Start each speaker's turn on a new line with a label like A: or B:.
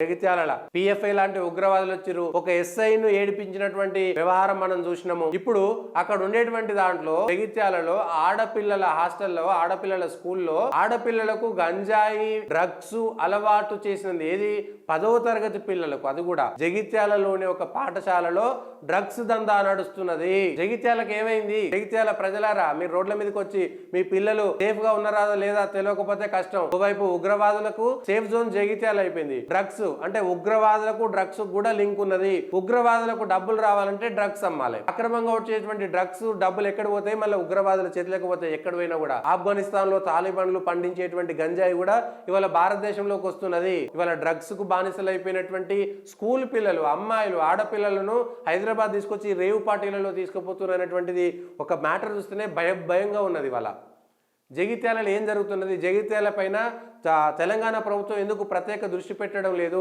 A: Jagtial PFI లాంటి ఉగ్రవాదులు వచ్చిరు, ఒక ఎస్ఐను ఏడిపించినటువంటి వ్యవహారం మనం చూసినాము. ఇప్పుడు అక్కడ ఉండేటువంటి దాంట్లో జగిత్యాలలో ఆడపిల్లల హాస్టల్లో, ఆడపిల్లల స్కూల్లో ఆడపిల్లలకు గంజాయి డ్రగ్స్ అలవాటు చేసినది ఏది? 10వ తరగతి పిల్లలకు. అది కూడా జగిత్యాలలోని ఒక పాఠశాలలో డ్రగ్స్ దందా నడుస్తున్నది. జగిత్యాలకు ఏమైంది? జగిత్యాల ప్రజలారా, మీరు రోడ్ల మీదకి వచ్చి మీ పిల్లలు సేఫ్ గా ఉన్నారా లేదా తెలియకపోతే కష్టం. ఒకవైపు ఉగ్రవాదులకు సేఫ్ జోన్ జగిత్యాల అయిపోయింది. డ్రగ్స్ అంటే ఉగ్రవాదులకు డ్రగ్స్ కూడా లింక్ ఉన్నది. ఉగ్రవాదులకు డబ్బులు రావాలంటే డ్రగ్స్ అమ్మాలి. అక్రమంగా వచ్చేటువంటి డ్రగ్స్ డబ్బులు ఎక్కడ పోతాయి? మళ్ళీ ఉగ్రవాదుల చేతిలోకి పోతాయి. ఎక్కడ పోయినా కూడా ఆఫ్ఘనిస్తాన్ లో తాలిబాన్లు పండించేటువంటి గంజాయి కూడా ఇవాళ భారతదేశంలోకి వస్తున్నది. ఇవాళ డ్రగ్స్ కు బానిసలు అయిపోయినటువంటి స్కూల్ పిల్లలు, అమ్మాయిలు, ఆడపిల్లలను హైదరాబాద్ తీసుకొచ్చి రేవు పార్టీలలో తీసుకుపోతున్నటువంటిది ఒక మ్యాటర్ చూస్తేనే భయంగా ఉన్నది. ఇవాళ జగిత్యాలలో ఏం జరుగుతున్నది? జగిత్యాల పైన తెలంగాణ ప్రభుత్వం ఎందుకు ప్రత్యేక దృష్టి పెట్టడం లేదు?